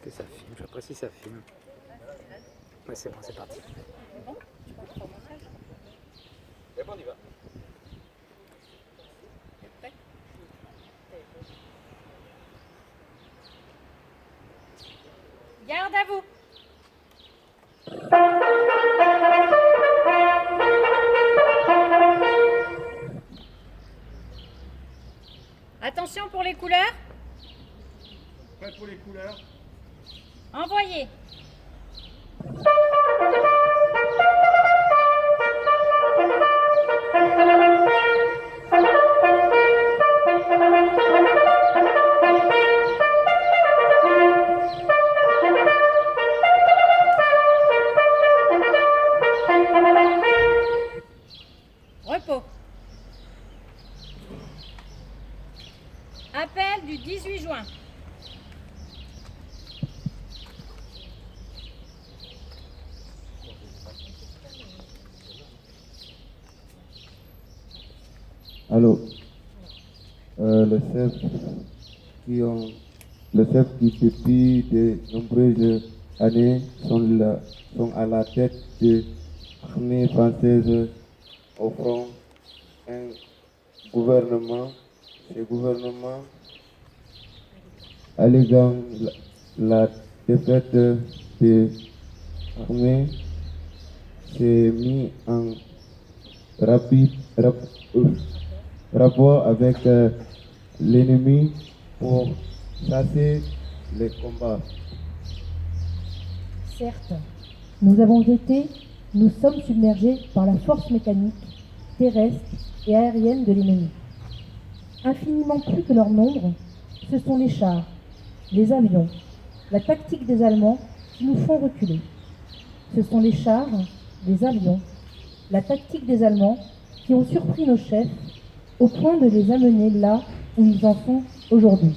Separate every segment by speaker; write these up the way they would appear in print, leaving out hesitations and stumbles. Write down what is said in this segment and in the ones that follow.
Speaker 1: Que ça filme, j'apprécie ça filme. Ouais, c'est bon, c'est parti.
Speaker 2: Et bon, on y va.
Speaker 3: Garde à vous. Attention pour les couleurs.
Speaker 2: Prêt pour les couleurs.
Speaker 3: Envoyez. Repos. Appel du 18 juin.
Speaker 4: Alors, le chef qui depuis de nombreuses années sont à la tête de l'armée française offrant un gouvernement, ce gouvernement alléguant la défaite de l'armée s'est mis en rapport avec l'ennemi pour chasser les combats.
Speaker 5: Certes, nous sommes submergés par la force mécanique, terrestre et aérienne de l'ennemi. Infiniment plus que leur nombre, ce sont les chars, les avions, la tactique des Allemands qui nous font reculer. Ce sont les chars, les avions, la tactique des Allemands qui ont surpris nos chefs au point de les amener là où ils en sont aujourd'hui.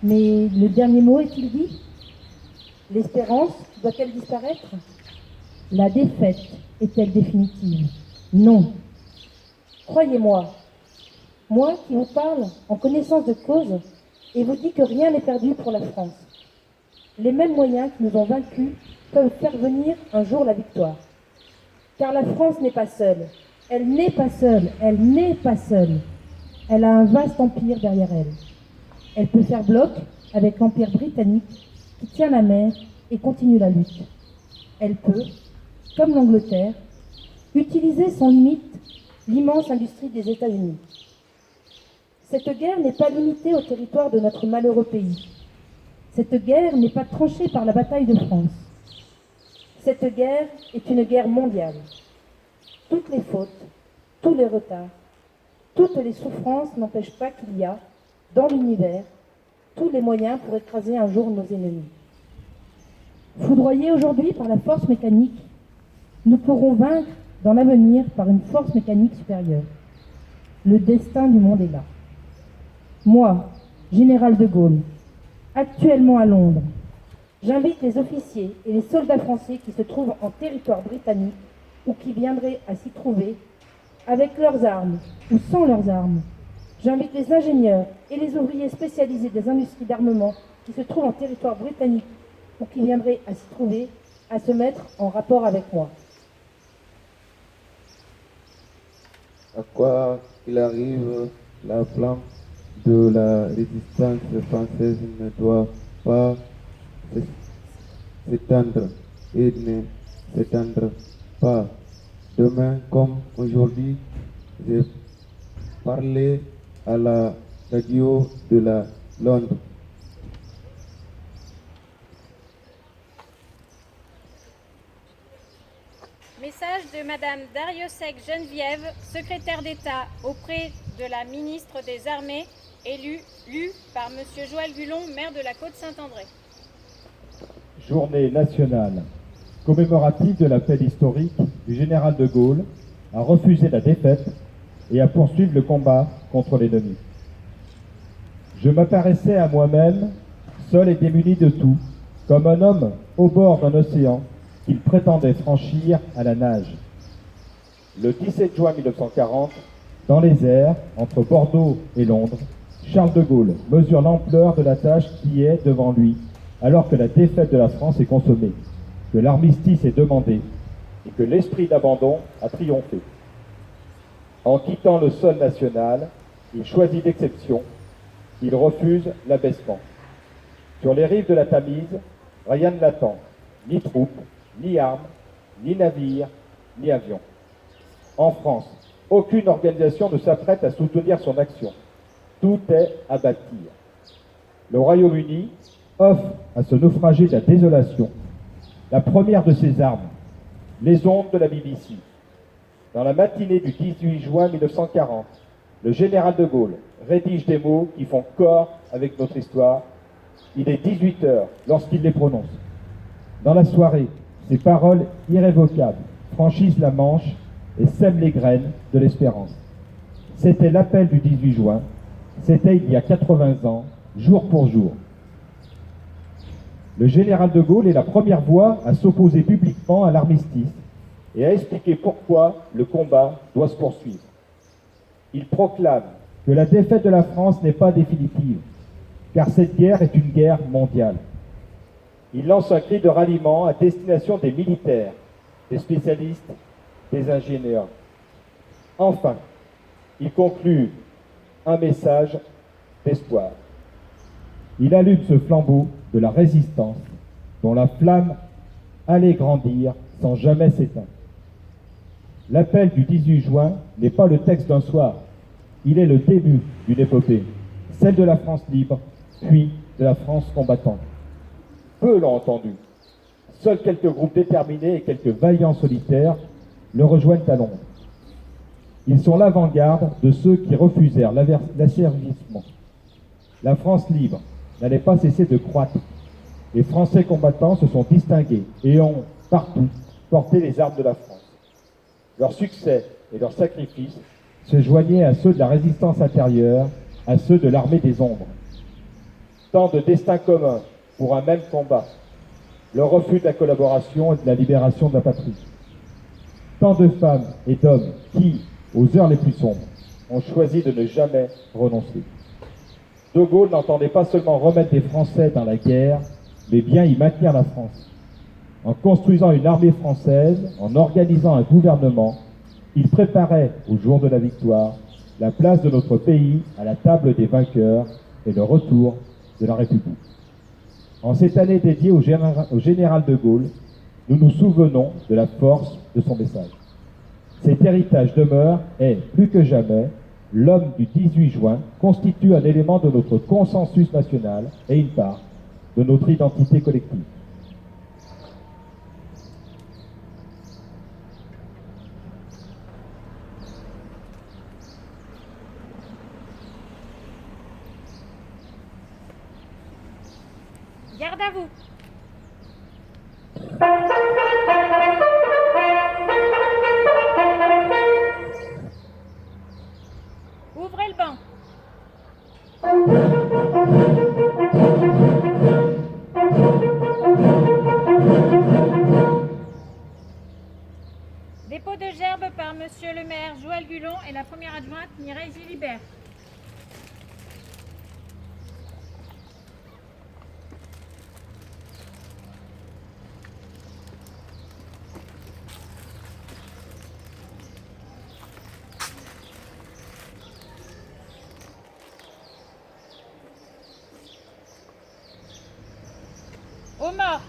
Speaker 5: Mais le dernier mot est-il dit? L'espérance doit-elle disparaître? La défaite est-elle définitive? Non. Croyez-moi, moi qui vous parle en connaissance de cause et vous dis que rien n'est perdu pour la France. Les mêmes moyens qui nous ont vaincus peuvent faire venir un jour la victoire. Car la France n'est pas seule. Elle n'est pas seule. Elle n'est pas seule. Elle a un vaste empire derrière elle. Elle peut faire bloc avec l'empire britannique qui tient la mer et continue la lutte. Elle peut, comme l'Angleterre, utiliser sans limite l'immense industrie des États-Unis. Cette guerre n'est pas limitée au territoire de notre malheureux pays. Cette guerre n'est pas tranchée par la bataille de France. Cette guerre est une guerre mondiale. Toutes les fautes, tous les retards, toutes les souffrances n'empêchent pas qu'il y a, dans l'univers, tous les moyens pour écraser un jour nos ennemis. Foudroyés aujourd'hui par la force mécanique, nous pourrons vaincre dans l'avenir par une force mécanique supérieure. Le destin du monde est là. Moi, général de Gaulle, actuellement à Londres, j'invite les officiers et les soldats français qui se trouvent en territoire britannique ou qui viendraient à s'y trouver, avec leurs armes ou sans leurs armes. J'invite les ingénieurs et les ouvriers spécialisés des industries d'armement qui se trouvent en territoire britannique ou qui viendraient à s'y trouver, à se mettre en rapport avec moi.
Speaker 4: À quoi qu'il arrive, la flamme de la résistance française ne doit pas s'éteindre et ne s'éteindre pas. Demain comme aujourd'hui, j'ai parlé à la radio de la Londres.
Speaker 3: Message de Madame Dariussec Geneviève, secrétaire d'État auprès de la ministre des Armées, lu par Monsieur Joël Gulon, maire de la Côte-Saint-André.
Speaker 6: Journée nationale commémorative de la paix historique du général de Gaulle à refuser la défaite et à poursuivre le combat contre l'ennemi. Je m'apparaissais à moi-même, seul et démuni de tout, comme un homme au bord d'un océan qu'il prétendait franchir à la nage. Le 17 juin 1940, dans les airs, entre Bordeaux et Londres, Charles de Gaulle mesure l'ampleur de la tâche qui est devant lui, alors que la défaite de la France est consommée, que l'armistice est demandé et que l'esprit d'abandon a triomphé. En quittant le sol national, il choisit l'exception, il refuse l'abaissement. Sur les rives de la Tamise, rien ne l'attend, ni troupes, ni armes, ni navires, ni avions. En France, aucune organisation ne s'apprête à soutenir son action. Tout est à bâtir. Le Royaume-Uni offre à ce naufragé de la désolation la première de ses armes, les ondes de la BBC. Dans la matinée du 18 juin 1940, le général de Gaulle rédige des mots qui font corps avec notre histoire. Il est 18 heures lorsqu'il les prononce. Dans la soirée, ces paroles irrévocables franchissent la Manche et sèment les graines de l'espérance. C'était l'appel du 18 juin, c'était il y a 80 ans, jour pour jour. Le général de Gaulle est la première voix à s'opposer publiquement à l'armistice et à expliquer pourquoi le combat doit se poursuivre. Il proclame que la défaite de la France n'est pas définitive, car cette guerre est une guerre mondiale. Il lance un cri de ralliement à destination des militaires, des spécialistes, des ingénieurs. Enfin, il conclut un message d'espoir. Il allume ce flambeau de la résistance dont la flamme allait grandir sans jamais s'éteindre. L'appel du 18 juin n'est pas le texte d'un soir, il est le début d'une épopée, celle de la France libre, puis de la France combattante. Peu l'ont entendu. Seuls quelques groupes déterminés et quelques vaillants solitaires le rejoignent à Londres. Ils sont l'avant-garde de ceux qui refusèrent l'asservissement. La France libre n'allait pas cesser de croître. Les Français combattants se sont distingués et ont, partout, porté les armes de la France. Leur succès et leurs sacrifices se joignaient à ceux de la résistance intérieure, à ceux de l'armée des ombres. Tant de destins communs pour un même combat, le refus de la collaboration et de la libération de la patrie. Tant de femmes et d'hommes qui, aux heures les plus sombres, ont choisi de ne jamais renoncer. De Gaulle n'entendait pas seulement remettre les Français dans la guerre, mais bien y maintenir la France. En construisant une armée française, en organisant un gouvernement, il préparait, au jour de la victoire, la place de notre pays à la table des vainqueurs et le retour de la République. En cette année dédiée au général de Gaulle, nous nous souvenons de la force de son message. Cet héritage demeure et, plus que jamais, l'homme du 18 juin constitue un élément de notre consensus national et une part de notre identité collective.
Speaker 3: Garde à vous. Ouvrez le banc. Dépôt de gerbe par Monsieur le maire Joël Gulon et la première adjointe Mireille Gilibert. Aux morts.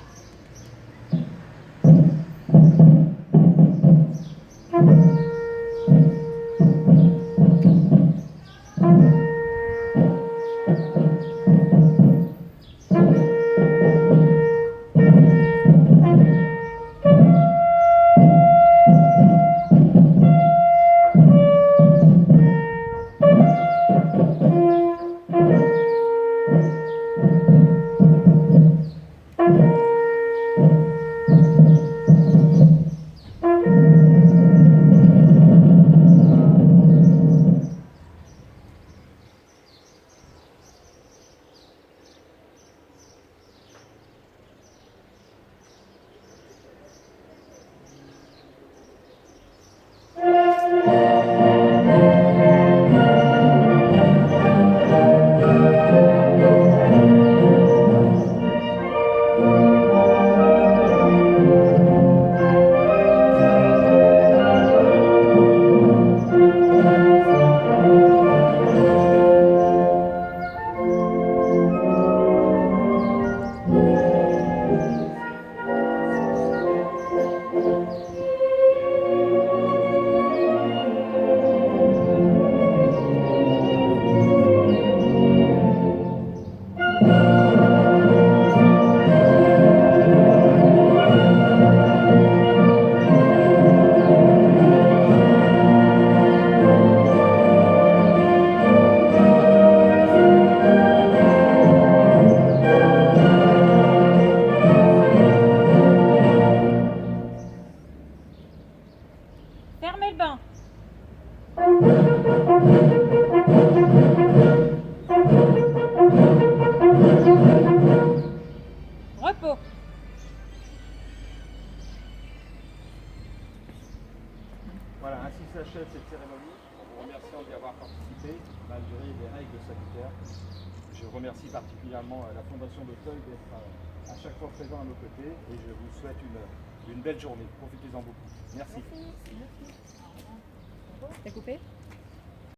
Speaker 2: Voilà, ainsi s'achève cette cérémonie, en vous remerciant d'y avoir participé, malgré les règles sanitaires. Je remercie particulièrement la Fondation d'Auteuil d'être à chaque fois présent à nos côtés et je vous souhaite une belle journée. Profitez-en beaucoup. Merci.
Speaker 3: T'as coupé ?